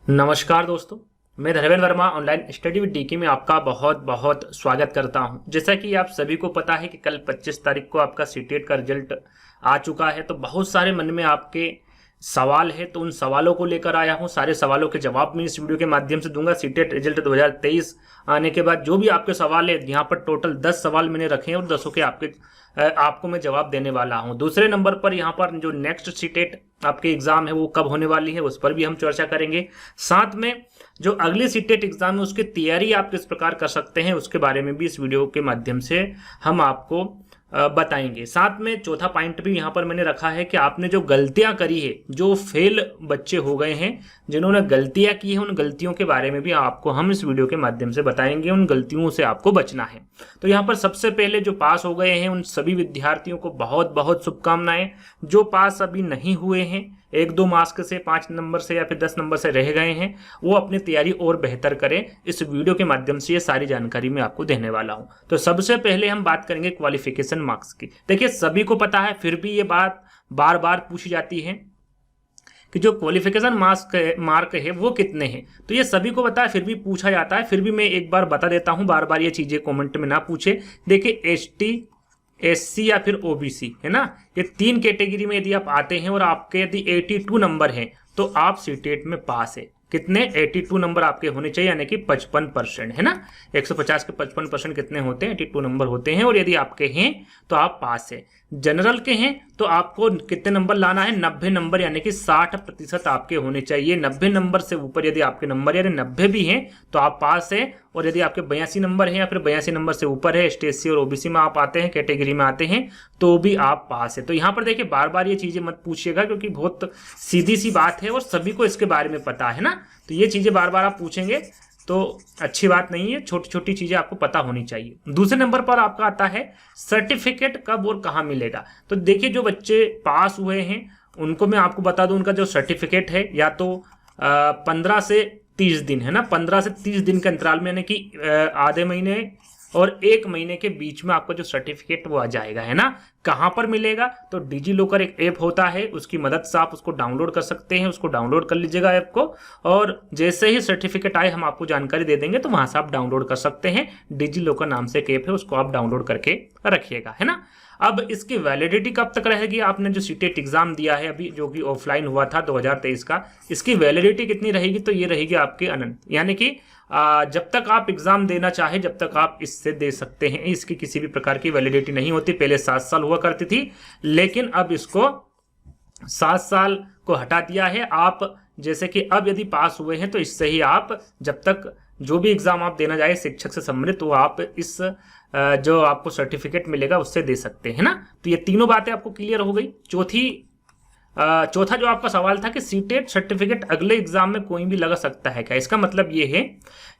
नमस्कार दोस्तों, मैं Dharmendra Verma online study with DK में आपका बहुत बहुत स्वागत करता हूं। जैसा कि आप सभी को पता है कि कल 25 तारीख को आपका सीटेट का रिजल्ट आ चुका है, तो बहुत सारे मन में आपके सवाल है, तो उन सवालों को लेकर आया हूं। सारे सवालों के जवाब मैं इस वीडियो के माध्यम से दूंगा। सीटेट रिजल्ट 2023 आने के बाद जो भी आपके सवाल है, यहाँ पर टोटल 10 सवाल मैंने रखे हैं और 10 के आपको मैं जवाब देने वाला हूं। दूसरे नंबर पर यहाँ पर जो नेक्स्ट सीटेट आपके एग्जाम है वो कब होने वाली है, उस पर भी हम चर्चा करेंगे। साथ में जो अगले सीटेट एग्जाम है उसकी तैयारी आप किस प्रकार कर सकते हैं, उसके बारे में भी इस वीडियो के माध्यम से हम आपको बताएंगे। साथ में चौथा पॉइंट भी यहाँ पर मैंने रखा है कि आपने जो गलतियां करी है, जो फेल बच्चे हो गए हैं, जिन्होंने गलतियां की हैं, उन गलतियों के बारे में भी आपको हम इस वीडियो के माध्यम से बताएंगे। उन गलतियों से आपको बचना है। तो यहाँ पर सबसे पहले जो पास हो गए हैं उन सभी विद्यार्थियों को बहुत बहुत शुभकामनाएं। जो पास अभी नहीं हुए हैं, 1-2 मार्क्स से, 5 नंबर से या फिर 10 नंबर से रह गए हैं, वो अपनी तैयारी और बेहतर करें। इस वीडियो के माध्यम से ये सारी जानकारी मैं आपको देने वाला हूं। तो सबसे पहले हम बात करेंगे क्वालिफिकेशन मार्क्स की। देखिए, सभी को पता है, फिर भी ये बात बार बार पूछी जाती है कि जो क्वालिफिकेशन मार्क है वो कितने हैं। तो ये सभी को पता है, फिर भी पूछा जाता है। फिर भी मैं एक बार बता देता हूं, बार बार ये चीजें कमेंट में ना पूछे। देखिए, एसटी, एससी या फिर ओबीसी है ना, ये 3 कैटेगरी में यदि आप आते हैं और आपके यदि 82 नंबर हैं तो आप सीटेट में पास है। कितने? 82 नंबर आपके होने चाहिए, यानी कि 55% है ना। 150 के 55% कितने होते हैं? 82 नंबर होते हैं। और यदि आपके हैं तो आप पास है। जनरल के हैं तो आपको कितने नंबर लाना है? 90 नंबर, यानी कि 60% आपके होने चाहिए। 90 नंबर से ऊपर यदि आपके नंबर यानी 90 भी हैं तो आप पास है। और यदि आपके 82 नंबर हैं या फिर 82 नंबर से ऊपर है, एसटी और ओबीसी में आप आते हैं, कैटेगरी में आते हैं, तो भी आप पास है। तो यहाँ पर देखिए, बार बार ये चीजें मत पूछिएगा, क्योंकि बहुत सीधी सी बात है और सभी को इसके बारे में पता है ना। तो ये चीजें बार बार आप पूछेंगे तो अच्छी बात नहीं है। छोटी छोटी चीजें आपको पता होनी चाहिए। दूसरे नंबर पर आपका आता है सर्टिफिकेट कब और कहाँ मिलेगा। तो देखिए, जो बच्चे पास हुए हैं उनको मैं आपको बता दूं, उनका जो सर्टिफिकेट है या तो 15 से 30 दिन है ना, 15 से 30 दिन के अंतराल में, यानी कि आधे महीने और 1 महीने के बीच में आपका जो सर्टिफिकेट वो आ जाएगा, है ना। कहां पर मिलेगा? तो डिजी लॉकर एक ऐप होता है, उसकी मदद से आप उसको डाउनलोड कर सकते हैं। उसको डाउनलोड कर लीजिएगा ऐप को, और जैसे ही सर्टिफिकेट आए हम आपको जानकारी दे देंगे, तो वहां से आप डाउनलोड कर सकते हैं। डिजी लॉकर नाम से एक ऐप है, उसको आप डाउनलोड करके रखिएगा, है ना। अब इसकी वैलिडिटी कब तक रहेगी? आपने जो सीटेट एग्जाम दिया है अभी, जो कि ऑफलाइन हुआ था 2023 का, इसकी वैलिडिटी कितनी रहेगी? तो ये रहेगी आपके अनंत, यानी कि जब तक आप एग्जाम देना चाहे जब तक आप इससे दे सकते हैं। इसकी किसी भी प्रकार की वैलिडिटी नहीं होती। पहले 7 साल हुआ करती थी, लेकिन अब इसको 7 साल को हटा दिया है। आप जैसे कि अब यदि पास हुए हैं तो इससे ही आप जब तक जो भी एग्जाम आप देना चाहे शिक्षक से संबंधित, तो आप इस जो आपको सर्टिफिकेट मिलेगा उससे दे सकते हैं ना। तो ये तीनों बातें आपको क्लियर हो गई। चौथा जो आपका सवाल था कि सीटेट सर्टिफिकेट अगले एग्जाम में कोई भी लगा सकता है क्या? इसका मतलब ये है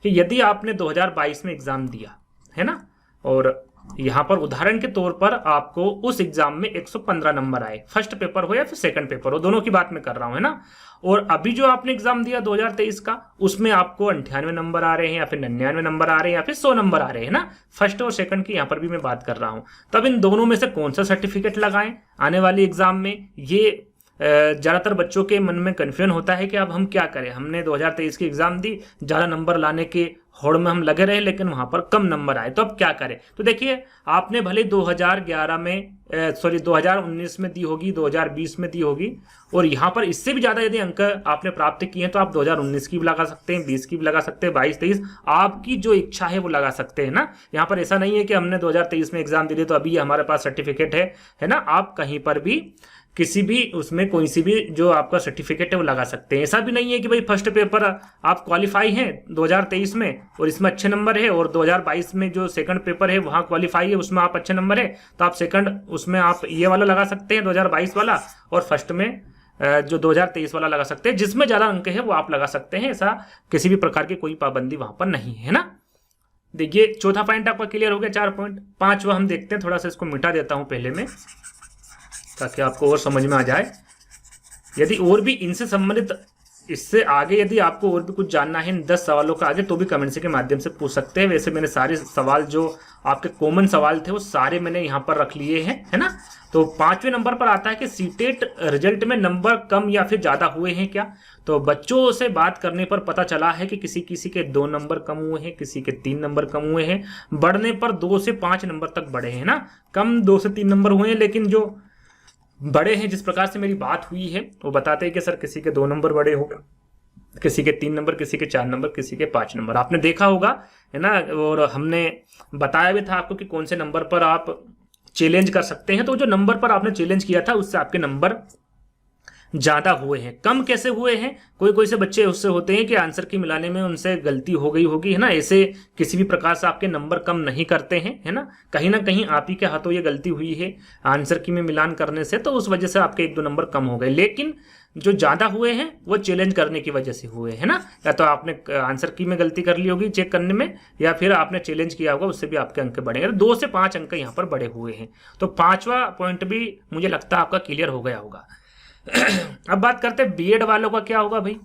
कि यदि आपने 2022 में एग्जाम दिया है ना, और यहां पर उदाहरण के तौर पर आपको उस एग्जाम में 115 नंबर आए, फर्स्ट पेपर हो या फिर सेकंड पेपर हो, दोनों की बात मैं कर रहा हूं, है ना। और अभी जो आपने एग्जाम दिया 2023 का, उसमें आपको 98 नंबर आ रहे हैं या फिर 99 नंबर आ रहे हैं या फिर 100 नंबर आ रहे हैं ना। फर्स्ट और सेकंड की यहां पर भी मैं बात कर रहा हूं। तब इन दोनों में से कौन सा सर्टिफिकेट लगाएं आने वाले एग्जाम में? ये ज्यादातर बच्चों के मन में कन्फ्यूजन होता है कि अब हम क्या करें। हमने 2023 की एग्जाम दी, ज्यादा नंबर लाने के होड़ में हम लगे रहे, लेकिन वहां पर कम नंबर आए, तो अब क्या करें? तो देखिए, आपने भले 2019 में दी होगी, 2020 में दी होगी, और यहाँ पर इससे भी ज्यादा यदि अंक आपने प्राप्त किए हैं तो आप 2019 की भी लगा सकते हैं, 20 की भी लगा सकते हैं, 22-23, आपकी जो इच्छा है वो लगा सकते हैं ना। यहाँ पर ऐसा नहीं है कि हमने 2023 में एग्जाम दी तो अभी हमारे पास सर्टिफिकेट है ना। आप कहीं पर भी किसी भी उसमें कोई सी भी जो आपका सर्टिफिकेट है वो लगा सकते हैं। ऐसा भी नहीं है कि भाई फर्स्ट पेपर आप क्वालिफाई हैं 2023 में और इसमें अच्छे नंबर है, और 2022 में जो सेकंड पेपर है वहां क्वालिफाई है, उसमें आप अच्छे नंबर है, तो आप सेकंड उसमें आप ये वाला लगा सकते हैं 2022 वाला, और फर्स्ट में जो 2023 वाला लगा सकते हैं। जिसमें ज्यादा अंक है वो आप लगा सकते हैं। ऐसा किसी भी प्रकार की कोई पाबंदी वहां पर नहीं है ना। देखिए, चौथा पॉइंट आपका क्लियर हो गया। 4 पॉइंट, 5वां हम देखते हैं। थोड़ा सा इसको मिटा देता हूं पहले में, ताकि आपको और समझ में आ जाए। यदि और भी इनसे संबंधित इससे आगे यदि आपको और भी कुछ जानना है इन 10 सवालों का आगे, तो भी कमेंट्स के माध्यम से पूछ सकते हैं। वैसे मैंने सारे सवाल जो आपके कॉमन सवाल थे वो सारे मैंने यहाँ पर रख लिए हैं, है ना। तो 5वें नंबर पर आता है कि सीटेट रिजल्ट में नंबर कम या फिर ज्यादा हुए हैं क्या। तो बच्चों से बात करने पर पता चला है कि किसी किसी के 2 नंबर कम हुए हैं, किसी के 3 नंबर कम हुए हैं, बढ़ने पर 2 से 5 नंबर तक बढ़े हैं ना। कम 2 से 3 नंबर हुए हैं, लेकिन जो बड़े हैं, जिस प्रकार से मेरी बात हुई है, वो बताते हैं कि सर किसी के 2 नंबर बड़े हो, किसी के 3 नंबर, किसी के 4 नंबर, किसी के 5 नंबर। आपने देखा होगा, है ना। और हमने बताया भी था आपको कि कौन से नंबर पर आप चैलेंज कर सकते हैं। तो जो नंबर पर आपने चैलेंज किया था उससे आपके नंबर ज्यादा हुए हैं। कम कैसे हुए हैं, कोई कोई से बच्चे उससे होते हैं कि आंसर की मिलाने में उनसे गलती हो गई होगी, है ना। ऐसे किसी भी प्रकार से आपके नंबर कम नहीं करते हैं, है ना कहीं आप ही के हाथों ये गलती हुई है आंसर की में मिलान करने से, तो उस वजह से आपके 1-2 नंबर कम हो गए। लेकिन जो ज्यादा हुए हैं वो चैलेंज करने की वजह से हुए, है ना। या तो आपने आंसर की में गलती कर ली होगी चेक करने में, या फिर आपने चैलेंज किया होगा, उससे भी आपके अंक बढ़ेंगे। 2 से 5 अंक यहाँ पर बढ़े हुए हैं। तो 5वां पॉइंट भी मुझे लगता है आपका क्लियर हो गया होगा। अब बात करते हैं बीएड वालों का क्या होगा भाई।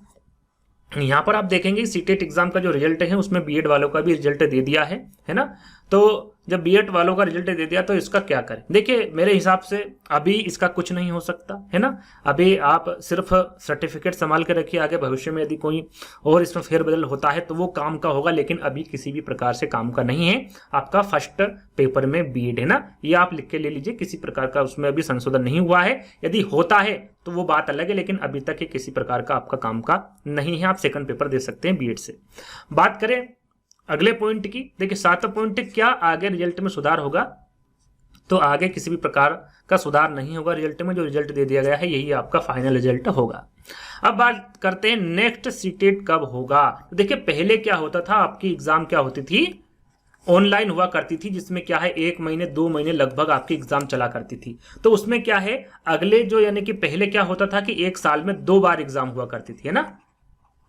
यहाँ पर आप देखेंगे सीटेट एग्जाम का जो रिजल्ट है उसमें बीएड वालों का भी रिजल्ट दे दिया है ना। तो जब बीएड वालों का रिजल्ट दे दिया तो इसका क्या करें। देखिए मेरे हिसाब से अभी इसका कुछ नहीं हो सकता, है ना। अभी आप सिर्फ सर्टिफिकेट संभाल के रखिए, आगे भविष्य में यदि कोई और इसमें फेरबदल होता है तो वो काम का होगा, लेकिन अभी किसी भी प्रकार से काम का नहीं है। आपका फर्स्ट पेपर में बीएड, है ना, ये आप लिख के ले लीजिए। किसी प्रकार का उसमें अभी संशोधन नहीं हुआ है। यदि होता है तो वो बात अलग है, लेकिन अभी तक ये किसी प्रकार का आपका काम का नहीं है। आप सेकंड पेपर दे सकते हैं बीएड से। बात करें अगले पॉइंट की, देखिए 7वां पॉइंट, क्या आगे रिजल्ट में सुधार होगा। तो आगे किसी भी प्रकार का सुधार नहीं होगा रिजल्ट में। जो रिजल्ट दे दिया गया है यही आपका फाइनल रिजल्ट होगा। अब बात करते हैं नेक्स्ट सीटेट कब होगा। तो देखिए पहले क्या होता था, आपकी एग्जाम क्या होती थी, ऑनलाइन हुआ करती थी, जिसमें क्या है 1 महीने 2 महीने लगभग आपकी एग्जाम चला करती थी। तो उसमें क्या है अगले जो यानी कि पहले क्या होता था कि 1 साल में 2 बार एग्जाम हुआ करती थी, है ना।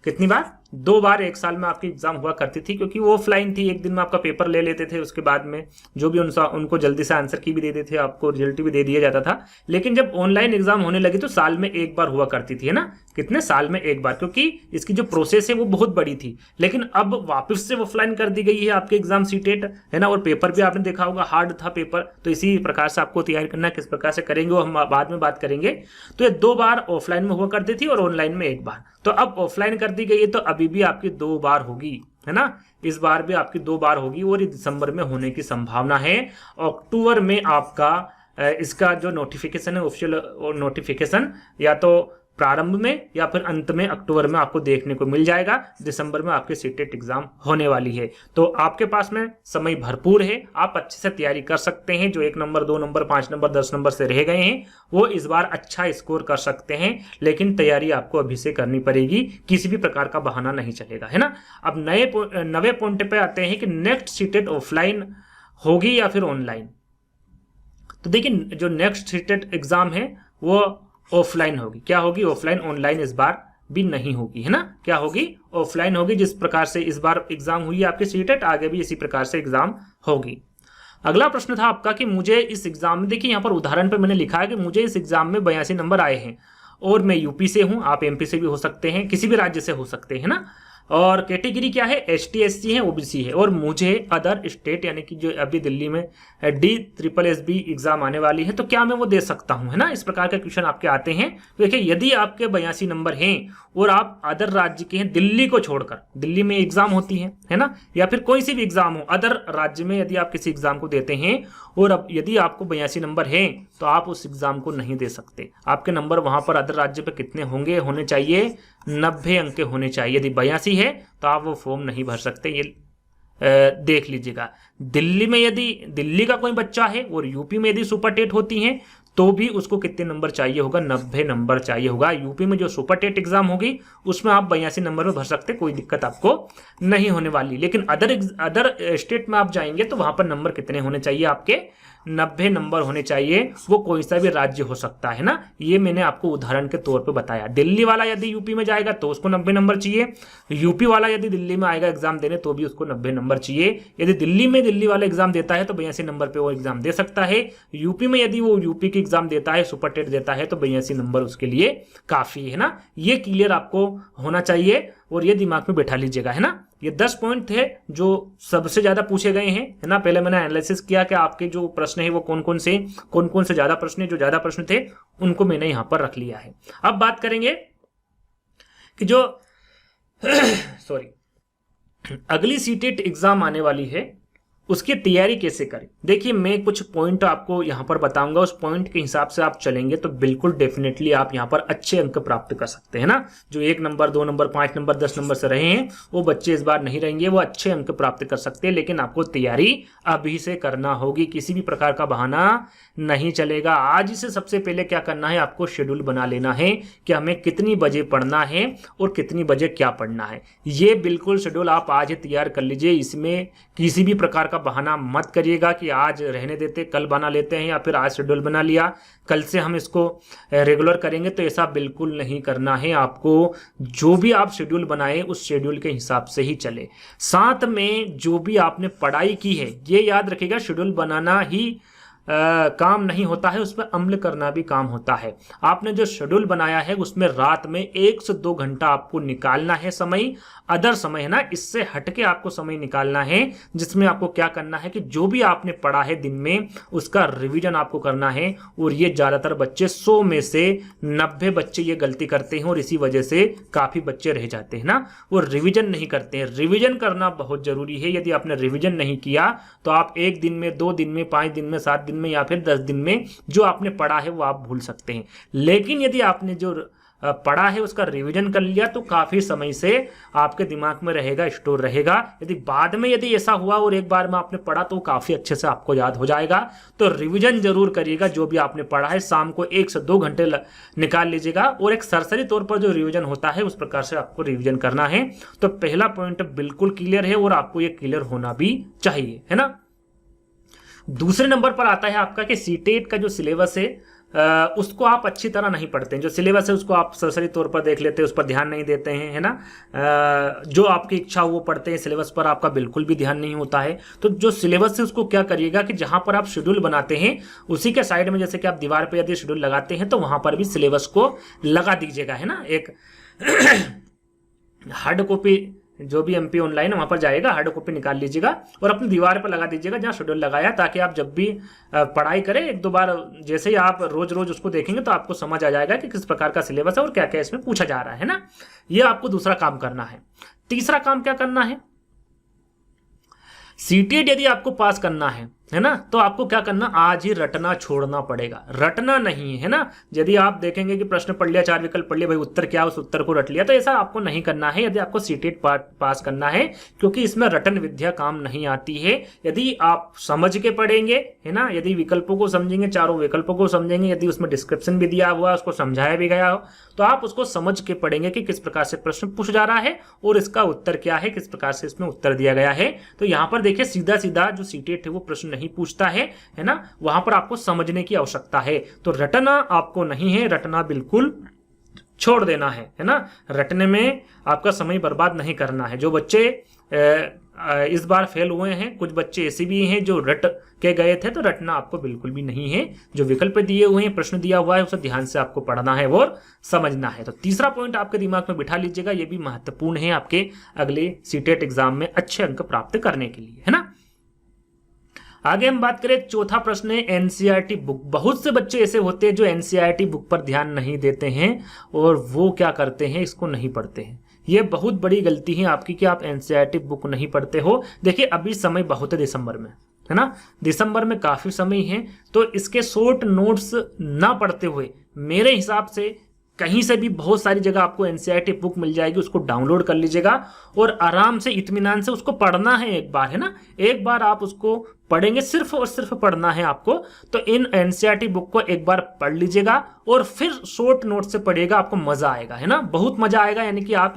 कितनी बार, 2 बार 1 साल में आपकी एग्जाम हुआ करती थी, क्योंकि वो ऑफलाइन थी। एक दिन में आपका पेपर ले लेते थे, उसके बाद में जो भी उनको जल्दी से आंसर की भी दे देते थे, आपको रिजल्ट भी दे दिया जाता था। लेकिन जब ऑनलाइन एग्जाम होने लगी तो साल में 1 बार हुआ करती थी, है ना। कितने साल में 1 बार, क्योंकि इसकी जो प्रोसेस है वो बहुत बड़ी थी। लेकिन अब वापस से ऑफलाइन कर दी गई है आपके एग्जाम सीटेट, है ना। और पेपर भी आपने देखा होगा हार्ड था पेपर। तो इसी प्रकार से आपको तैयारी करना, किस प्रकार से करेंगे वो हम बाद में बात करेंगे। तो ये 2 बार ऑफलाइन में हुआ करती थी और ऑनलाइन में 1 बार। तो अब ऑफलाइन कर दी गई है तो अभी भी आपकी 2 बार होगी, है ना। इस बार भी आपकी 2 बार होगी और ये दिसंबर में होने की संभावना है। अक्टूबर में आपका इसका जो नोटिफिकेशन है, ऑफिशियल नोटिफिकेशन, या तो प्रारंभ में या फिर अंत में अक्टूबर में आपको देखने को मिल जाएगा। दिसंबर में आपके सीटेट एग्जाम होने वाली है। तो आपके पास में समय भरपूर है, आप अच्छे से तैयारी कर सकते हैं। जो 1 नंबर 2 नंबर 5 नंबर 10 नंबर से रह गए हैं वो इस बार अच्छा स्कोर कर सकते हैं, लेकिन तैयारी आपको अभी से करनी पड़ेगी। किसी भी प्रकार का बहाना नहीं चलेगा, है ना। अब नवे पॉइंट पे आते हैं कि नेक्स्ट सीटेट ऑफलाइन होगी या फिर ऑनलाइन। तो देखिए जो नेक्स्ट सीटेट एग्जाम है वो ऑफलाइन होगी। क्या होगी, ऑफलाइन। ऑनलाइन इस बार भी नहीं होगी, है ना। क्या होगी, ऑफलाइन होगी। जिस प्रकार से इस बार एग्जाम हुई है आपकी सीटेट, आगे भी इसी प्रकार से एग्जाम होगी। अगला प्रश्न था आपका कि मुझे इस एग्जाम में, देखिए यहाँ पर उदाहरण पे मैंने लिखा है कि मुझे इस एग्जाम में 82 नंबर आए हैं और मैं यूपी से हूं, आप एमपी से भी हो सकते हैं, किसी भी राज्य से हो सकते हैं ना। और कैटेगरी क्या है, ST SC है, OBC है, और मुझे अदर स्टेट यानी कि जो अभी दिल्ली में DSSB एग्जाम आने वाली है तो क्या मैं वो दे सकता हूं, है ना। इस प्रकार के क्वेश्चन आपके आते हैं। देखिए यदि आपके 82 नंबर हैं और आप अदर राज्य के हैं, दिल्ली को छोड़कर, दिल्ली में एग्जाम होती है ना, या फिर कोई सी भी एग्जाम हो अदर राज्य में, यदि आप किसी एग्जाम को देते हैं और अब यदि आपको 82 नंबर हैं तो आप उस एग्जाम को नहीं दे सकते। आपके नंबर वहां पर अदर राज्य पे कितने होने चाहिए, 90 अंक होने चाहिए। यदि 82 है तो आप वो फॉर्म नहीं भर सकते। ये देख लीजिएगा। दिल्ली में यदि दिल्ली का कोई बच्चा है और यूपी में यदि सुपर टेट होती है तो भी उसको कितने नंबर चाहिए होगा, 90 नंबर चाहिए होगा। यूपी में जो सुपर टेट एग्जाम होगी उसमें आप 82 नंबर में भर सकते, कोई दिक्कत आपको नहीं होने वाली। लेकिन अदर स्टेट में आप जाएंगे तो वहां पर नंबर कितने होने चाहिए, आपके 90 नंबर होने चाहिए। वो कोई सा भी राज्य हो सकता है ना। ये मैंने आपको उदाहरण के तौर पे बताया। दिल्ली वाला यदि यूपी में जाएगा तो उसको 90 नंबर चाहिए, यूपी वाला यदि दिल्ली में आएगा एग्जाम देने तो भी उसको 90 नंबर चाहिए। यदि दिल्ली में दिल्ली वाला एग्जाम देता है तो 82 नंबर पे वो एग्जाम दे सकता है। यूपी में यदि वो यूपी की एग्जाम देता है, सुपर टेट देता है, तो 82 नंबर उसके लिए काफी है ना। ये क्लियर आपको होना चाहिए और ये दिमाग में बैठा लीजिएगा, है ना। ये 10 पॉइंट थे जो सबसे ज्यादा पूछे गए हैं, है ना। पहले मैंने एनालिसिस किया कि आपके जो प्रश्न है वो कौन कौन से ज्यादा प्रश्न है, जो ज्यादा प्रश्न थे उनको मैंने यहां पर रख लिया है। अब बात करेंगे कि जो सॉरी अगली सीटेट एग्जाम आने वाली है उसकी तैयारी कैसे करें। देखिए मैं कुछ पॉइंट आपको यहां पर बताऊंगा, उस पॉइंट के हिसाब से आप चलेंगे तो बिल्कुल डेफिनेटली आप यहां पर अच्छे अंक प्राप्त कर सकते हैं ना। जो 1 नंबर 2 नंबर 5 नंबर 10 नंबर से रहे हैं वो बच्चे इस बार नहीं रहेंगे, वो अच्छे अंक प्राप्त कर सकते हैं। लेकिन आपको तैयारी अभी से करना होगी, किसी भी प्रकार का बहाना नहीं चलेगा। आज से सबसे पहले क्या करना है, आपको शेड्यूल बना लेना है कि हमें कितनी बजे पढ़ना है और कितनी बजे क्या पढ़ना है। ये बिल्कुल शेड्यूल आप आज ही तैयार कर लीजिए। इसमें किसी भी प्रकार का बहाना मत करिएगा कि आज रहने देते कल बना लेते हैं, या फिर आज शेड्यूल बना लिया कल से हम इसको रेगुलर करेंगे, तो ऐसा बिल्कुल नहीं करना है। आपको जो भी आप शेड्यूल बनाए उस शेड्यूल के हिसाब से ही चले। साथ में जो भी आपने पढ़ाई की है ये याद रखिएगा, शेड्यूल बनाना ही काम नहीं होता है, उसमें अमल करना भी काम होता है। आपने जो शेड्यूल बनाया है उसमें रात में 1 से 2 घंटा आपको निकालना है समय, अदर समय है ना, इससे हटके आपको समय निकालना है, जिसमें आपको क्या करना है कि जो भी आपने पढ़ा है दिन में उसका रिवीजन आपको करना है। और ये ज्यादातर बच्चे 100 में से 90 बच्चे ये गलती करते हैं और इसी वजह से काफी बच्चे रह जाते हैं ना, वो रिवीजन नहीं करते हैं। रिवीजन करना बहुत जरूरी है। यदि आपने रिवीजन नहीं किया तो आप 1 दिन में 2 दिन में 5 दिन में 7 दिन में या फिर 10 दिन में जो आपने पढ़ा है वो आप भूल सकते हैं। लेकिन यदि आपने जो पढ़ा है उसका रिवीजन कर लिया तो काफी समय से आपके दिमाग में रहेगा, स्टोर रहेगा। यदि बाद में यदि ऐसा हुआ और एक बार में आपने पढ़ा तो काफी अच्छे से आपको याद हो जाएगा। तो रिवीजन जरूर करिएगा, जो भी आपने पढ़ा है शाम को 1 से 2 घंटे निकाल लीजिएगा और एक सरसरी तौर पर जो रिवीजन होता है उस प्रकार से आपको रिवीजन करना है। तो पहला पॉइंट बिल्कुल क्लियर है और आपको ये क्लियर होना भी चाहिए, है ना। दूसरे नंबर पर आता है आपका कि सीटेट का जो सिलेबस है उसको आप अच्छी तरह नहीं पढ़ते हैं। जो सिलेबस है उसको आप सरसरी तौर पर देख लेते हैं, उस पर ध्यान नहीं देते हैं, है ना। जो आपकी इच्छा वो पढ़ते हैं, सिलेबस पर आपका बिल्कुल भी ध्यान नहीं होता है। तो जो सिलेबस है उसको क्या करिएगा कि जहां पर आप शेड्यूल बनाते हैं उसी के साइड में, जैसे कि आप दीवार पर यदि शेड्यूल लगाते हैं तो वहां पर भी सिलेबस को लगा दीजिएगा, है ना। एक हार्ड कॉपी जो भी एमपी ऑनलाइन है वहां पर जाएगा, हार्ड कॉपी निकाल लीजिएगा और अपनी दीवार पर लगा दीजिएगा जहां शेड्यूल लगाया, ताकि आप जब भी पढ़ाई करें 1-2 बार जैसे ही आप रोज रोज उसको देखेंगे तो आपको समझ आ जाएगा कि किस प्रकार का सिलेबस है और क्या क्या इसमें पूछा जा रहा है ना। ये आपको दूसरा काम करना है। तीसरा काम क्या करना है, सीटेट यदि आपको पास करना है ना, तो आपको क्या करना, आज ही रटना छोड़ना पड़ेगा। रटना नहीं है ना। यदि आप देखेंगे कि प्रश्न पढ़ लिया, 4 विकल्प पढ़ लिया, भाई उत्तर क्या, उस उत्तर को रट लिया, तो ऐसा आपको नहीं करना है यदि आपको सीटेट पास करना है, क्योंकि इसमें रटन विद्या काम नहीं आती है। यदि आप समझ के पढ़ेंगे, है ना, यदि विकल्पों को समझेंगे, चारों विकल्पों को समझेंगे, यदि उसमें डिस्क्रिप्शन भी दिया हुआ, उसको समझाया भी गया हो, तो आप उसको समझ के पढ़ेंगे कि किस प्रकार से प्रश्न पूछा जा रहा है और इसका उत्तर क्या है, किस प्रकार से इसमें उत्तर दिया गया है। तो यहां पर देखिए सीधा सीधा जो सीटेट है वो प्रश्न नहीं पूछता है ना, वहां पर आपको समझने की आवश्यकता है। तो रटना आपको नहीं है, रटना बिल्कुल छोड़ देना है ना। रटने में आपका समय बर्बाद नहीं करना है। जो बच्चे इस बार फेल हुए हैं, कुछ बच्चे ऐसे भी हैं जो रट के गए थे, तो रटना आपको बिल्कुल भी नहीं है। जो विकल्प दिए हुए हैं, प्रश्न दिया हुआ है, उसे ध्यान से आपको पढ़ना है और समझना है। तो तीसरा पॉइंट आपके दिमाग में बिठा लीजिएगा, यह भी महत्वपूर्ण है आपके अगले सीटेट एग्जाम में अच्छे अंक प्राप्त करने के लिए, है ना। आगे हम बात करें, चौथा प्रश्न है एनसीईआरटी बुक। बहुत से बच्चे ऐसे होते हैं जो एनसीईआरटी बुक पर ध्यान नहीं देते हैं और वो क्या करते हैं, इसको नहीं पढ़ते हैं। ये बहुत बड़ी गलती है आपकी कि आप एनसीईआरटी बुक नहीं पढ़ते हो। देखिए अभी समय बहुत है दिसंबर में, है ना, दिसंबर में काफी समय है, तो इसके शॉर्ट नोट्स ना पढ़ते हुए मेरे हिसाब से कहीं से भी बहुत सारी जगह आपको एनसीईआरटी बुक मिल जाएगी, उसको डाउनलोड कर लीजिएगा और आराम से इत्मीनान से उसको पढ़ना है एक बार, है ना। एक बार आप उसको पढ़ेंगे, सिर्फ और सिर्फ पढ़ना है आपको। तो इन एनसीईआरटी बुक को एक बार पढ़ लीजिएगा और फिर शॉर्ट नोट से पढ़िएगा, आपको मजा आएगा, है ना, बहुत मजा आएगा। यानी कि आप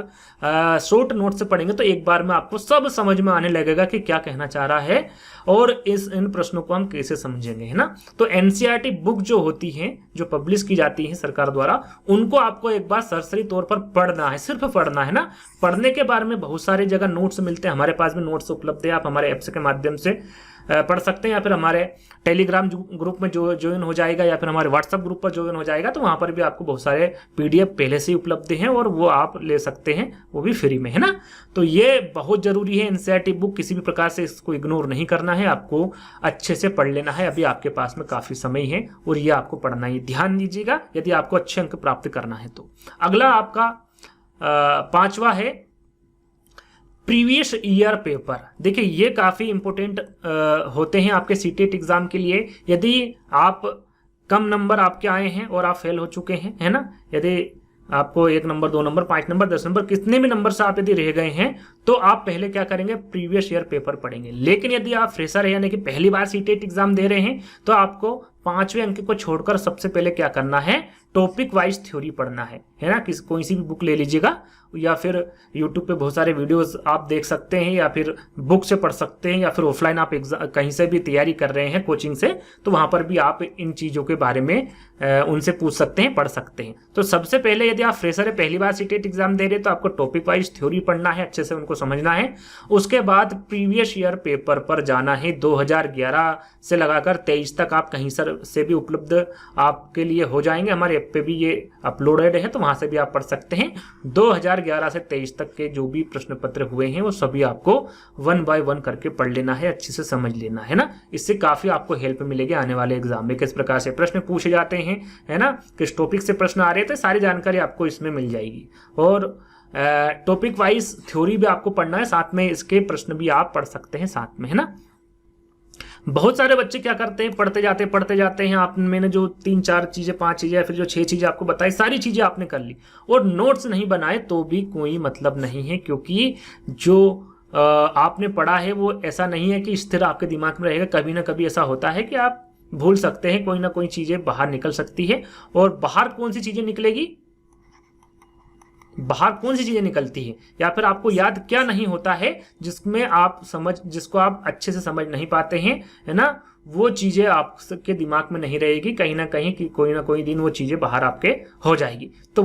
शॉर्ट नोट से पढ़ेंगे तो एक बार में आपको सब समझ में आने लगेगा कि क्या कहना चाह रहा है और इन प्रश्नों को हम कैसे समझेंगे, है ना। तो एनसीईआरटी बुक जो होती है, जो पब्लिश की जाती है सरकार द्वारा, उनको आपको एक बार सरसरी तौर पर पढ़ना है, सिर्फ पढ़ना है ना। पढ़ने के बारे में बहुत सारी जगह नोट्स मिलते हैं, हमारे पास भी नोट्स उपलब्ध है, आप हमारे ऐप्स के माध्यम से पढ़ सकते हैं, या फिर हमारे टेलीग्राम ग्रुप में जो ज्वाइन हो जाएगा, या फिर हमारे व्हाट्सएप ग्रुप पर ज्वाइन हो जाएगा, तो वहाँ पर भी आपको बहुत सारे PDF पहले से ही उपलब्ध हैं और वो आप ले सकते हैं, वो भी फ्री में, है ना। तो ये बहुत ज़रूरी है, NCERT बुक किसी भी प्रकार से इसको इग्नोर नहीं करना है, आपको अच्छे से पढ़ लेना है। अभी आपके पास में काफ़ी समय है और ये आपको पढ़ना ही, ध्यान दीजिएगा यदि आपको अच्छे अंक प्राप्त करना है तो। अगला आपका 5वां है प्रीवियस ईयर पेपर। देखिए ये काफ़ी इंपॉर्टेंट होते हैं आपके CTET एग्जाम के लिए। यदि आप कम नंबर आपके आए हैं और आप फेल हो चुके हैं, है ना, यदि आपको 1 नंबर 2 नंबर 5 नंबर 10 नंबर कितने भी नंबर से आप यदि रह गए हैं, तो आप पहले क्या करेंगे, प्रीवियस ईयर पेपर पढ़ेंगे। लेकिन यदि आप फ्रेशर है यानी कि पहली बार CTET एग्जाम दे रहे हैं, तो आपको 5वें अंक को छोड़कर सबसे पहले क्या करना है, टॉपिक वाइज थ्योरी पढ़ना है ना। कोई सी भी बुक ले लीजिएगा, या फिर यूट्यूब पे बहुत सारे वीडियोस आप देख सकते हैं, या फिर बुक से पढ़ सकते हैं, या फिर ऑफलाइन आप कहीं से भी तैयारी कर रहे हैं कोचिंग से, तो वहां पर भी आप इन चीज़ों के बारे में उनसे पूछ सकते हैं, पढ़ सकते हैं। तो सबसे पहले यदि आप फ्रेशर है, पहली बार CTET एग्जाम दे रहे हैं, तो आपको टॉपिक वाइज थ्योरी पढ़ना है, अच्छे से उनको समझना है। उसके बाद प्रीवियस ईयर पेपर पर जाना है। 2011 से लगाकर 23 तक आप कहीं से भी उपलब्ध आपके लिए हो जाएंगे, हमारे ऐप पे भी ये अपलोडेड है, तो वहां से भी आप पढ़ सकते हैं। 2011 से 23 तक के जो भी प्रश्न पत्र हुए हैं वो सभी आपको 1 बाय 1 करके पढ़ लेना है, अच्छे से समझ लेना है ना। इससे काफी आपको हेल्प मिलेगी आने वाले एग्जाम में, किस प्रकार से प्रश्न पूछे जाते हैं, है ना, किस टॉपिक से प्रश्न आ रहे थे, सारी जानकारी आपको इसमें मिल जाएगी। और टॉपिक वाइज थ्योरी भी आपको पढ़ना है, साथ में इसके प्रश्न भी आप पढ़ सकते हैं साथ में, है ना। बहुत सारे बच्चे क्या करते हैं, पढ़ते जाते हैं। आप मैंने जो 3-4 चीजें 5 चीजें या फिर जो 6 चीजें आपको बताई, सारी चीजें आपने कर ली और नोट्स नहीं बनाए, तो भी कोई मतलब नहीं है, क्योंकि जो आपने पढ़ा है वो ऐसा नहीं है कि स्थिर आपके दिमाग में रहेगा। कभी ना कभी ऐसा होता है कि आप भूल सकते हैं, कोई ना कोई चीजें बाहर निकल सकती है। और बाहर कौन सी चीजें निकलेगी, बाहर कौन सी चीजें निकलती है, या फिर आपको याद क्या नहीं होता है जिसको आप अच्छे से समझ नहीं पाते हैं, है ना, वो चीजें आपके दिमाग में नहीं रहेगी, कहीं ना कहीं कि कोई ना कोई दिन वो चीजें बाहर आपके हो जाएगी। तो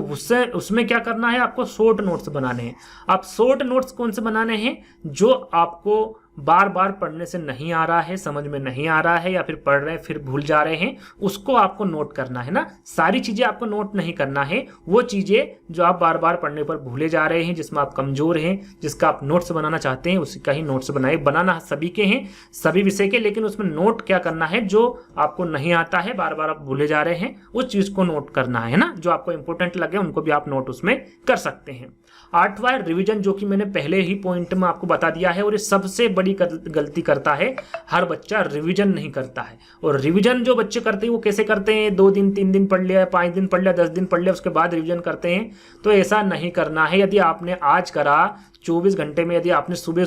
उसमें क्या करना है, आपको शॉर्ट नोट्स बनाने हैं। आप शॉर्ट नोट्स कौन से बनाने हैं, जो आपको बार बार पढ़ने से नहीं आ रहा है, समझ में नहीं आ रहा है, या फिर पढ़ रहे हैं फिर भूल जा रहे हैं, उसको आपको नोट करना है ना। सारी चीजें आपको नोट नहीं करना है, वो चीजें जो आप बार बार पढ़ने पर भूले जा रहे हैं, जिसमें आप कमजोर हैं, जिसका आप नोट्स बनाना चाहते हैं, उसी का ही नोट्स बनाना सभी के हैं, सभी विषय के, लेकिन उसमें नोट क्या करना है, जो आपको नहीं आता है, बार बार आप भूले जा रहे हैं, उस चीज को नोट करना है ना। जो आपको इंपॉर्टेंट लगे उनको भी आप नोट उसमें कर सकते हैं। 8वां रिवीजन, जो कि मैंने पहले ही पॉइंट में आपको बता दिया है, और ये सबसे बड़ी गलती करता है हर बच्चा, रिवीजन नहीं करता है। और रिवीजन जो बच्चे करते हैं वो कैसे करते हैं, 2 दिन 3 दिन पढ़ लिया, 5 दिन पढ़ लिया, 10 दिन पढ़ लिया, उसके बाद रिवीजन करते हैं। तो ऐसा नहीं करना है। यदि आपने आज करा 24 घंटे में, यदि आपने सुबह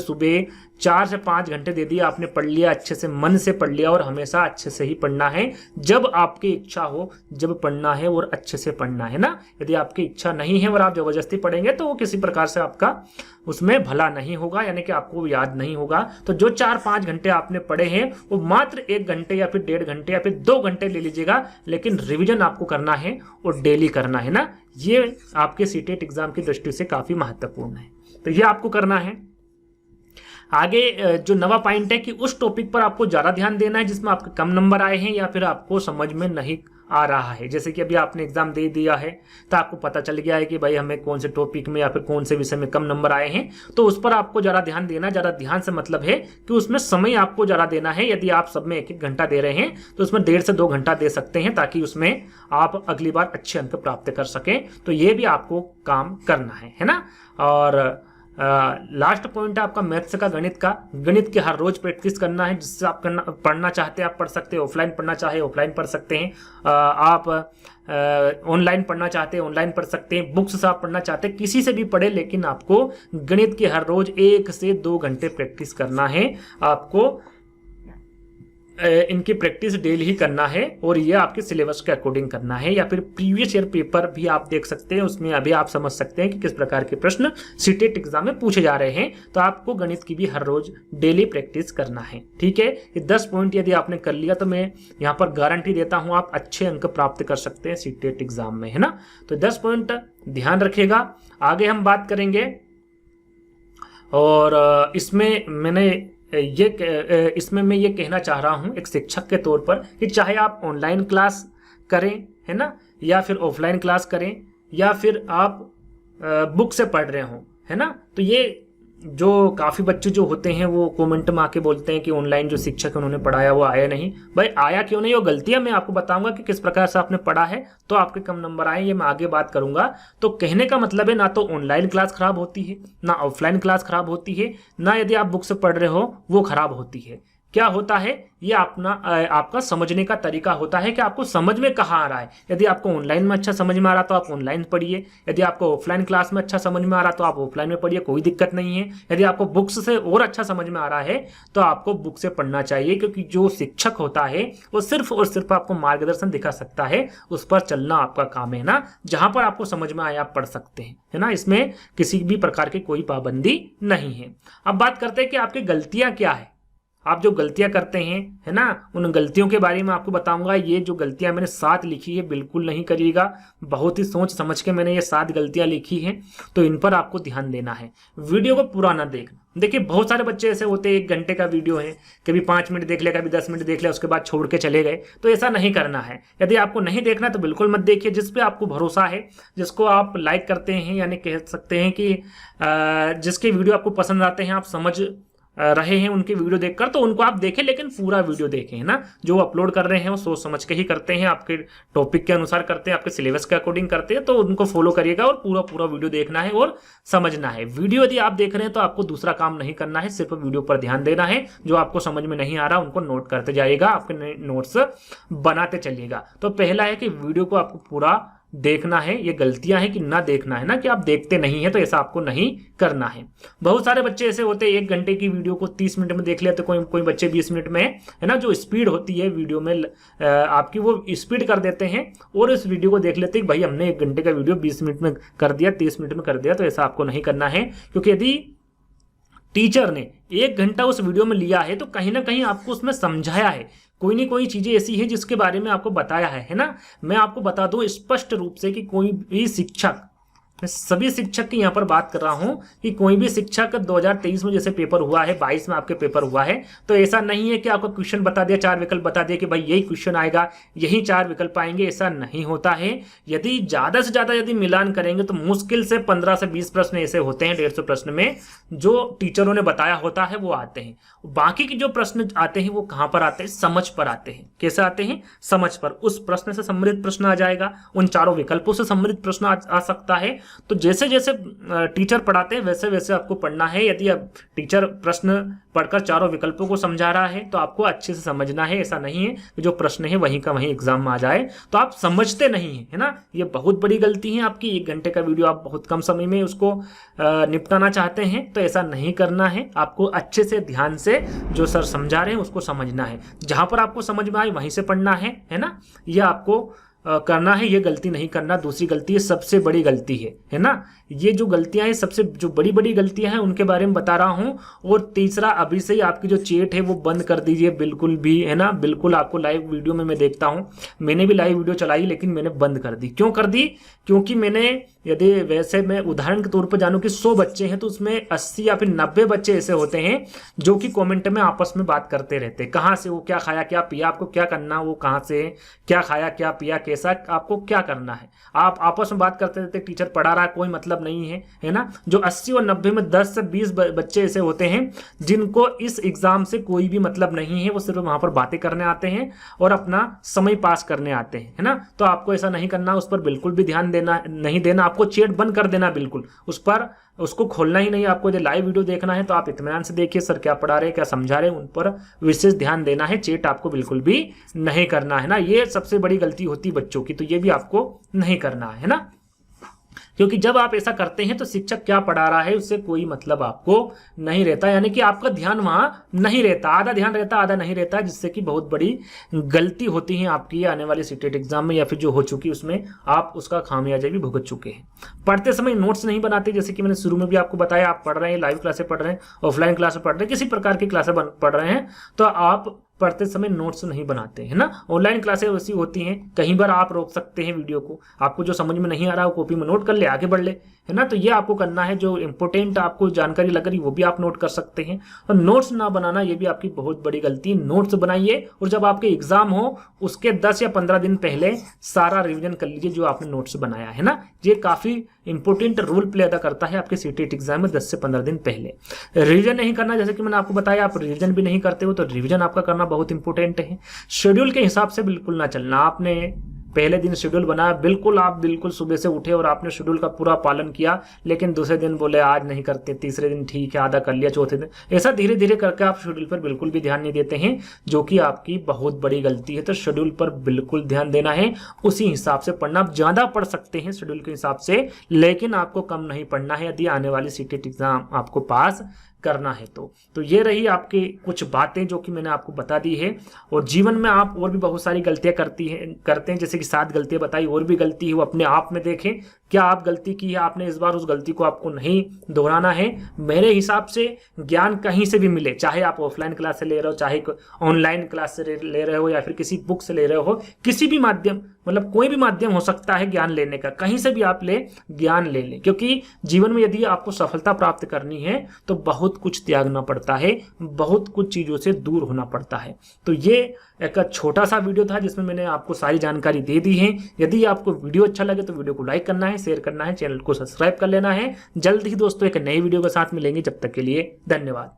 4 से 5 घंटे दे दिया, आपने पढ़ लिया, अच्छे से मन से पढ़ लिया, और हमेशा अच्छे से ही पढ़ना है। जब आपकी इच्छा हो जब पढ़ना है और अच्छे से पढ़ना है ना। यदि आपकी इच्छा नहीं है और आप जबरदस्ती पढ़ेंगे, तो वो किसी प्रकार से आपका उसमें भला नहीं होगा, यानी कि आपको याद नहीं होगा। तो जो 4-5 घंटे आपने पढ़े हैं, वो मात्र 1 घंटे या फिर 1.5 घंटे या फिर 2 घंटे ले लीजिएगा, लेकिन रिवीजन आपको करना है और डेली करना है ना। ये आपके CTET एग्जाम की दृष्टि से काफी महत्वपूर्ण है, तो ये आपको करना है। आगे जो नवा पॉइंट है कि उस टॉपिक पर आपको ज्यादा ध्यान देना है जिसमें आपके कम नंबर आए हैं, या फिर आपको समझ में नहीं आ रहा है। जैसे कि अभी आपने एग्जाम दे दिया है, तो आपको पता चल गया है कि भाई हमें कौन से टॉपिक में या फिर कौन से विषय में कम नंबर आए हैं, तो उस पर आपको ज्यादा ध्यान देना। ज्यादा ध्यान से मतलब है कि उसमें समय आपको ज्यादा देना है। यदि आप सब में 1-1 घंटा दे रहे हैं, तो उसमें 1.5 से 2 घंटा दे सकते हैं, ताकि उसमें आप अगली बार अच्छे अंक प्राप्त कर सकें। तो ये भी आपको काम करना है ना। और लास्ट पॉइंट है आपका मैथ्स का, गणित की हर रोज प्रैक्टिस करना है। जिससे आप पढ़ना चाहते हैं आप पढ़ सकते हैं, ऑफलाइन पढ़ना चाहे ऑफलाइन पढ़ सकते हैं, आप ऑनलाइन पढ़ना चाहते हैं ऑनलाइन पढ़ सकते हैं, बुक्स से आप पढ़ना चाहते हैं किसी से भी पढ़े, लेकिन आपको गणित की हर रोज 1 से 2 घंटे प्रैक्टिस करना है। आपको इनकी प्रैक्टिस डेली ही करना है, और ये आपके सिलेबस के अकॉर्डिंग करना है। या फिर प्रीवियस ईयर पेपर भी आप देख सकते हैं, उसमें अभी आप समझ सकते हैं कि किस प्रकार के प्रश्न CTET एग्जाम में पूछे जा रहे हैं। तो आपको गणित की भी हर रोज डेली प्रैक्टिस करना है, ठीक है। ये 10 पॉइंट यदि आपने कर लिया, तो मैं यहाँ पर गारंटी देता हूँ आप अच्छे अंक प्राप्त कर सकते हैं CTET एग्जाम में, है ना। तो 10 पॉइंट ध्यान रखिएगा। आगे हम बात करेंगे, और इसमें मैंने इसमें मैं ये कहना चाह रहा हूँ एक शिक्षक के तौर पर कि चाहे आप ऑनलाइन क्लास करें, है ना, या फिर ऑफलाइन क्लास करें, या फिर आप बुक से पढ़ रहे हो, है ना, तो ये जो काफ़ी बच्चे जो होते हैं वो कमेंट में आके बोलते हैं कि ऑनलाइन जो शिक्षक है उन्होंने पढ़ाया वो आया नहीं। भाई आया क्यों नहीं, वो गलतियां मैं आपको बताऊंगा कि किस प्रकार से आपने पढ़ा है तो आपके कम नंबर आए, ये मैं आगे बात करूंगा। तो कहने का मतलब है ना तो ऑनलाइन क्लास खराब होती है, ना ऑफलाइन क्लास खराब होती है, ना यदि आप बुक से पढ़ रहे हो वो खराब होती है। क्या होता है, ये आपका समझने का तरीका होता है कि आपको समझ में कहाँ आ रहा है। यदि आपको ऑनलाइन में अच्छा समझ में आ रहा तो आप ऑनलाइन पढ़िए, यदि आपको ऑफलाइन क्लास में अच्छा समझ में आ रहा तो आप ऑफलाइन में पढ़िए, कोई दिक्कत नहीं है। यदि आपको बुक्स से और अच्छा समझ में आ रहा है तो आपको बुक से पढ़ना चाहिए, क्योंकि जो शिक्षक होता है वो सिर्फ और सिर्फ आपको मार्गदर्शन दिखा सकता है, उस पर चलना आपका काम है ना। जहां पर आपको समझ में आए आप पढ़ सकते हैं, है ना, इसमें किसी भी प्रकार की कोई पाबंदी नहीं है। अब बात करते हैं कि आपकी गलतियां क्या है, आप जो गलतियां करते हैं, है ना, उन गलतियों के बारे में आपको बताऊंगा। ये जो गलतियां मैंने 7 लिखी है बिल्कुल नहीं करिएगा, बहुत ही सोच समझ के मैंने ये 7 गलतियां लिखी हैं, तो इन पर आपको ध्यान देना है। वीडियो को पूरा ना देखना। देखिए बहुत सारे बच्चे ऐसे होते हैं 1 घंटे का वीडियो है, कभी 5 मिनट देख लिया, कभी 10 मिनट देख लिया, उसके बाद छोड़ के चले गए, तो ऐसा नहीं करना है। यदि आपको नहीं देखना तो बिल्कुल मत देखिए। जिस पे आपको भरोसा है, जिसको आप लाइक करते हैं, यानी कह सकते हैं कि जिसके वीडियो आपको पसंद आते हैं, आप समझ रहे हैं उनके वीडियो देखकर, तो उनको आप देखें, लेकिन पूरा वीडियो देखें, है ना। जो अपलोड कर रहे हैं वो सोच समझ के ही करते हैं, आपके टॉपिक के अनुसार करते हैं, आपके सिलेबस के अकॉर्डिंग करते हैं, तो उनको फॉलो करिएगा और पूरा वीडियो देखना है और समझना है। वीडियो यदि आप देख रहे हैं तो आपको दूसरा काम नहीं करना है, सिर्फ वीडियो पर ध्यान देना है। जो आपको समझ में नहीं आ रहा उनको नोट करते जाइएगा, आपके नोट्स बनाते चलिएगा। तो पहला है कि वीडियो को आपको पूरा देखना है। ये गलतियां हैं कि ना देखना है ना, कि आप देखते नहीं है, तो ऐसा आपको नहीं करना है। बहुत सारे बच्चे ऐसे होते हैं 1 घंटे की वीडियो को 30 मिनट में देख लेते, कोई बच्चे 20 मिनट में, है ना, जो स्पीड होती है वीडियो में आपकी वो स्पीड कर देते हैं और इस वीडियो को देख लेते हैं भाई हमने 1 घंटे का वीडियो 20 मिनट में कर दिया, 30 मिनट में कर दिया। तो ऐसा आपको नहीं करना है, क्योंकि यदि टीचर ने 1 घंटा उस वीडियो में लिया है तो कहीं ना कहीं आपको उसमें समझाया है, कोई नहीं कोई चीजें ऐसी हैं जिसके बारे में आपको बताया है ना। मैं आपको बता दूं स्पष्ट रूप से कि कोई भी शिक्षक, मैं सभी शिक्षक की यहाँ पर बात कर रहा हूं कि कोई भी शिक्षक 2023 में जैसे पेपर हुआ है, 22 में आपके पेपर हुआ है, तो ऐसा नहीं है कि आपको क्वेश्चन बता दिया, 4 विकल्प बता दिया कि भाई यही क्वेश्चन आएगा, यही 4 विकल्प आएंगे, ऐसा नहीं होता है। यदि ज्यादा से ज्यादा यदि मिलान करेंगे तो मुश्किल से 15 से 20 प्रश्न ऐसे होते हैं 150 प्रश्न में जो टीचरों ने बताया होता है वो आते हैं। बाकी के जो प्रश्न आते हैं वो कहां पर आते हैं, समझ पर आते हैं। कैसे आते हैं, समझ पर। उस प्रश्न से संबंधित प्रश्न आ जाएगा, उन 4 विकल्पों से संबंधित प्रश्न आ सकता है। तो जैसे जैसे टीचर पढ़ाते हैं वैसे वैसे आपको पढ़ना है। यदि अब टीचर प्रश्न पढ़कर 4 विकल्पों को समझा रहा है तो आपको अच्छे से समझना है। ऐसा नहीं है कि जो प्रश्न है वहीं का वहीं एग्जाम में आ जाए तो आप समझते नहीं है, है ना। ये बहुत बड़ी गलती है आपकी। 1 घंटे का वीडियो आप बहुत कम समय में उसको निपटाना चाहते हैं, तो ऐसा नहीं करना है। आपको अच्छे से ध्यान से जो सर समझा रहे हैं उसको समझना है, जहां पर आपको समझ में आए वहीं से पढ़ना है ना। यह आपको करना है, ये गलती नहीं करना। दूसरी गलती है, सबसे बड़ी गलती है ना। ये जो गलतियां हैं, सबसे जो बड़ी बड़ी गलतियां हैं उनके बारे में बता रहा हूं। और तीसरा, अभी से ही आपकी जो चैट है वो बंद कर दीजिए बिल्कुल भी, है ना। बिल्कुल आपको लाइव वीडियो में मैं देखता हूं, मैंने भी लाइव वीडियो चलाई लेकिन मैंने बंद कर दी। क्यों कर दी, क्योंकि मैंने, यदि वैसे मैं उदाहरण के तौर पर जानूं कि 100 बच्चे हैं तो उसमें 80 या फिर 90 बच्चे ऐसे होते हैं जो कि कमेंट में आपस में बात करते रहते हैं। कहाँ से वो क्या खाया क्या पिया, आपको क्या करना, वो कहाँ से क्या खाया क्या पिया, कैसा, आपको क्या करना है। आप आपस में बात करते रहते, टीचर पढ़ा रहा है, कोई मतलब नहीं है ना। जो 80 और 90 में 10 से 20 बच्चे ऐसे होते हैं जिनको इस एग्जाम से कोई भी मतलब नहीं है, वो सिर्फ वहां पर बातें करने आते हैं और अपना समय पास करने आते हैं, है ना। तो आपको ऐसा नहीं करना, उस पर बिल्कुल भी ध्यान देना नहीं देना। आपको चैट बंद कर देना, बिल्कुल उस पर उसको खोलना ही नहीं। आपको यदि लाइव वीडियो देखना है तो आप इत्मीनान से देखिए, सर क्या पढ़ा रहे हैं, क्या समझा रहे हैं, उन पर विशेष ध्यान देना है। चैट आपको बिल्कुल भी नहीं करना है ना। ये सबसे बड़ी गलती होती है बच्चों की, तो ये भी आपको नहीं करना है ना। क्योंकि जब आप ऐसा करते हैं तो शिक्षक क्या पढ़ा रहा है उससे कोई मतलब आपको नहीं रहता, यानी कि आपका ध्यान वहां नहीं रहता, आधा ध्यान रहता आधा नहीं रहता, जिससे कि बहुत बड़ी गलती होती है आपकी आने वाले सीटेट एग्जाम में, या फिर जो हो चुकी उसमें आप उसका खामियाजा भी भुगत चुके हैं। पढ़ते समय नोट्स नहीं बनाते, जैसे कि मैंने शुरू में भी आपको बताया, आप पढ़ रहे हैं, लाइव क्लासें पढ़ रहे हैं, ऑफलाइन क्लासें पढ़ रहे हैं, किसी प्रकार की क्लासें पढ़ रहे हैं, तो आप पढ़ते समय नोट्स नहीं बनाते, है ना। ऑनलाइन क्लासेस वैसी होती हैं, कहीं बार आप रोक सकते हैं वीडियो को, आपको जो समझ में नहीं आ रहा वो कॉपी में नोट कर ले, आगे बढ़ ले, है ना। तो ये आपको करना है, जो इंपॉर्टेंट आपको जानकारी लग रही वो भी आप नोट कर सकते हैं। और नोट्स ना बनाना ये भी आपकी बहुत बड़ी गलती है। नोट्स बनाइए और जब आपके एग्जाम हो उसके 10 या 15 दिन पहले सारा रिविजन कर लीजिए जो आपने नोट्स बनाया है ना। ये काफी इंपॉर्टेंट रोल प्ले अदा करता है आपके सीटेट एग्जाम में 10 से 15 दिन पहले। रिवीजन नहीं करना, जैसे कि मैंने आपको बताया, आप रिवीजन भी नहीं करते हो तो रिवीजन आपका करना बहुत इंपॉर्टेंट है। शेड्यूल के हिसाब से बिल्कुल ना चलना। आपने पहले दिन शेड्यूल बनाया, बिल्कुल आप बिल्कुल सुबह से उठे और आपने शेड्यूल का पूरा पालन किया, लेकिन दूसरे दिन बोले आज नहीं करते, तीसरे दिन ठीक है आधा कर लिया, चौथे दिन, ऐसा धीरे धीरे करके आप शेड्यूल पर बिल्कुल भी ध्यान नहीं देते हैं, जो कि आपकी बहुत बड़ी गलती है। तो शेड्यूल पर बिल्कुल ध्यान देना है, उसी हिसाब से पढ़ना। आप ज्यादा पढ़ सकते हैं शेड्यूल के हिसाब से, लेकिन आपको कम नहीं पढ़ना है यदि आने वाली सीटेट एग्जाम आपको पास करना है तो ये रही आपकी कुछ बातें जो कि मैंने आपको बता दी है। और जीवन में आप और भी बहुत सारी गलतियां करते हैं, जैसे कि 7 गलतियां बताई, और भी गलती है वो अपने आप में देखें, क्या आप गलती की है आपने इस बार, उस गलती को आपको नहीं दोहराना है। मेरे हिसाब से ज्ञान कहीं से भी मिले, चाहे आप ऑफलाइन क्लास से ले रहे हो, चाहे ऑनलाइन क्लास से ले रहे हो, या फिर किसी बुक से ले रहे हो, किसी भी माध्यम, मतलब कोई भी माध्यम हो सकता है ज्ञान लेने का, कहीं से भी आप ज्ञान ले लें। क्योंकि जीवन में यदि आपको सफलता प्राप्त करनी है तो बहुत कुछ त्यागना पड़ता है, बहुत कुछ चीजों से दूर होना पड़ता है। तो ये एक छोटा सा वीडियो था जिसमें मैंने आपको सारी जानकारी दे दी है। यदि आपको वीडियो अच्छा लगे तो वीडियो को लाइक करना है, शेयर करना है, चैनल को सब्सक्राइब कर लेना है। जल्द ही दोस्तों एक नई वीडियो के साथ मिलेंगे, जब तक के लिए धन्यवाद।